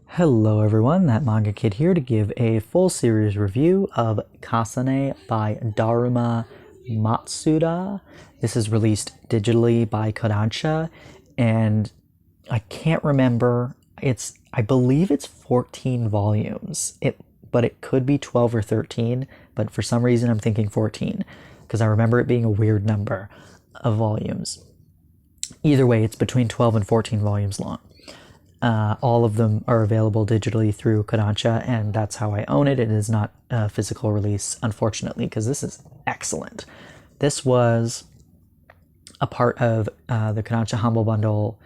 Hello everyone, that Manga Kid here to give a full series review of Kasane by Daruma Matsuda. This is released digitally by Kodansha, and I can't remember. I believe it's 14 volumes. But it could be 12 or 13, but for some reason I'm thinking 14 because I remember it being a weird number of volumes. Either way, it's between 12 and 14 volumes long. All of them are available digitally through Kodansha, and that's how I own it. It is not a physical release, unfortunately, because this is excellent. This was a part of the Kodansha Humble Bundle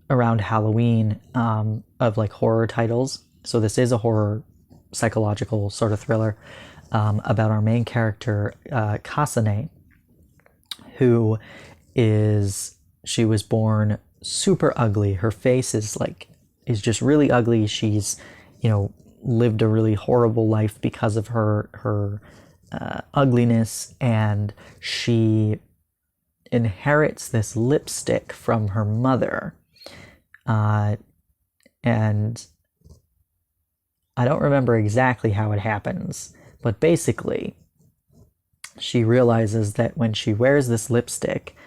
around Halloween of like horror titles. So this is a horror psychological sort of thriller about our main character, Kasane, who she was born super ugly. Her face is just really ugly. She's, lived a really horrible life because of her ugliness, and she inherits this lipstick from her mother. And I don't remember exactly how it happens, but basically, she realizes that when she wears this lipstick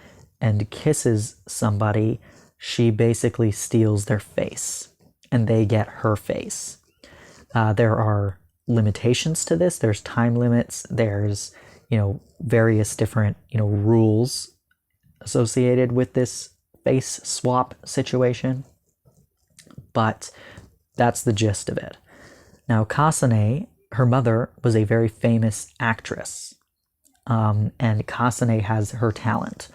and kisses somebody, she basically steals their face and they get her face. There are limitations to this. There's time limits. There's, various different, rules associated with this face swap situation. But that's the gist of it. Now, Kasane, her mother, was a very famous actress. And Kasane has her talent.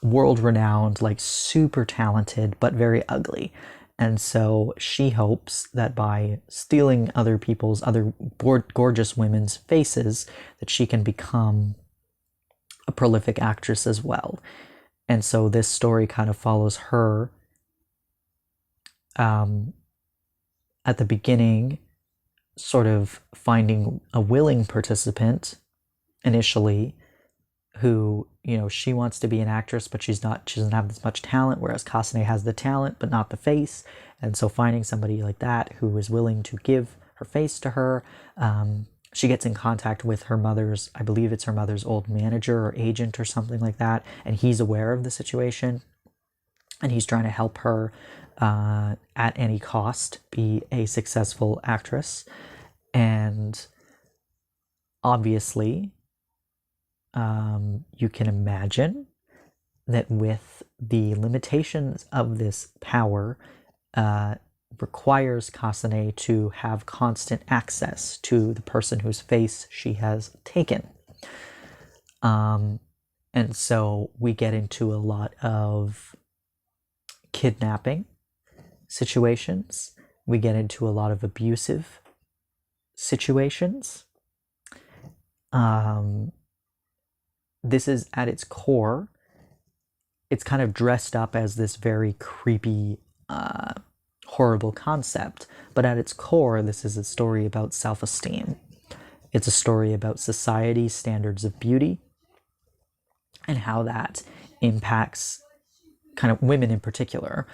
World-renowned, like super talented, but very ugly. And so she hopes that by stealing other gorgeous women's faces, that she can become a prolific actress as well. And so this story kind of follows her at the beginning, sort of finding a willing participant initially who, she wants to be an actress, but she doesn't have as much talent, whereas Kasane has the talent, but not the face. And so finding somebody like that who is willing to give her face to her, she gets in contact with her mother's, I believe it's her mother's old manager or agent or something like that, and he's aware of the situation, and he's trying to help her at any cost be a successful actress. And obviously, you can imagine that with the limitations of this power, requires Kasane to have constant access to the person whose face she has taken. And so we get into a lot of kidnapping situations. We get into a lot of abusive situations. This is at its core, it's kind of dressed up as this very creepy, horrible concept, but at its core, this is a story about self-esteem. It's a story about society's standards of beauty and how that impacts kind of women in particular.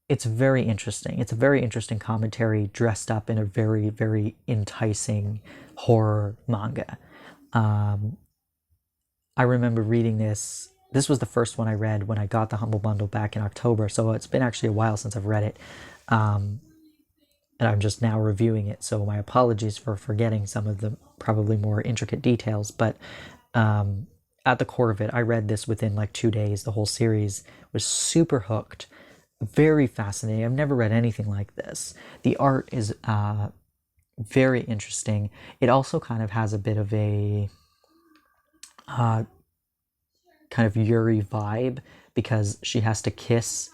It's very interesting. It's a very interesting commentary dressed up in a very, very enticing horror manga. I remember reading this. This was the first one I read when I got the Humble Bundle back in October, so it's been actually a while since I've read it. And I'm just now reviewing it, so my apologies for forgetting some of the probably more intricate details, but at the core of it, I read this within like 2 days. The whole series was super hooked. Very fascinating. I've never read anything like this. The art is very interesting. It also kind of has a bit of a kind of Yuri vibe, because she has to kiss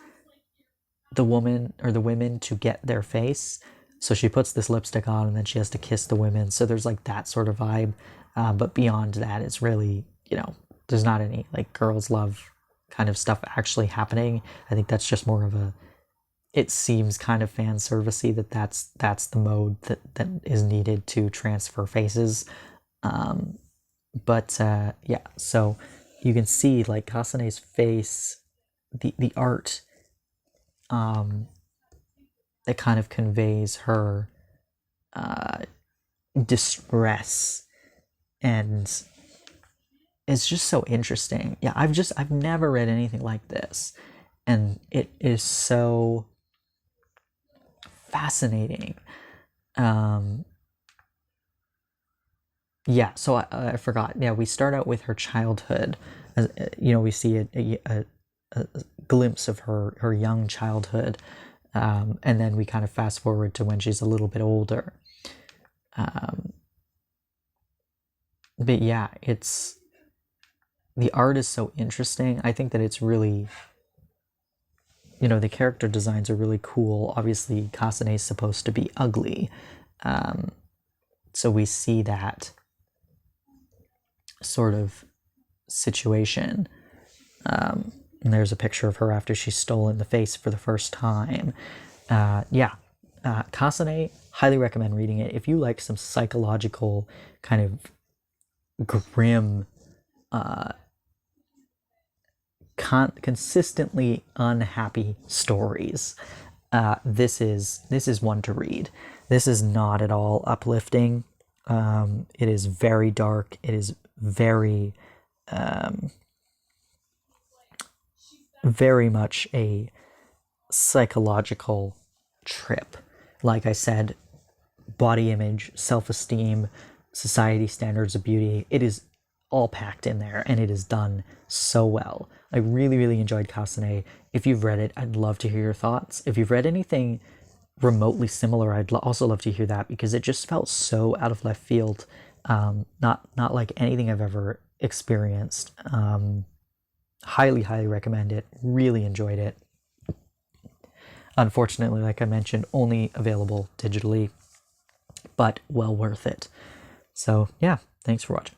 the woman or the women to get their face. So she puts this lipstick on and then she has to kiss the women. So there's like that sort of vibe. But beyond that, it's really, there's not any like girls love kind of stuff actually happening. I think that's just more of it seems kind of fan servicey that's the mode that is needed to transfer faces. But yeah, so you can see like Kasane's face the art that kind of conveys her distress, and it's just so interesting. Yeah, I've never read anything like this, and it is so fascinating. Yeah, so I forgot. Yeah, we start out with her childhood. We see a glimpse of her young childhood, and then we kind of fast forward to when she's a little bit older. But yeah, the art is so interesting. I think that it's really, the character designs are really cool. Obviously, Kasane is supposed to be ugly, so we see that sort of situation. And there's a picture of her after she's stolen the face for the first time. Kasane, highly recommend reading it. If you like some psychological, kind of grim, consistently unhappy stories, this is one to read. This is not at all uplifting. It is very dark. It is very very much a psychological trip. Like I said, body image, self-esteem, society standards of beauty, it is all packed in there, and it is done so well. I really, really enjoyed Kasane. If you've read it, I'd love to hear your thoughts. If you've read anything remotely similar, I'd also love to hear that, because it just felt so out of left field. Not like anything I've ever experienced. Highly, highly recommend it. Really enjoyed it. Unfortunately, like I mentioned, only available digitally, but well worth it. So yeah, thanks for watching.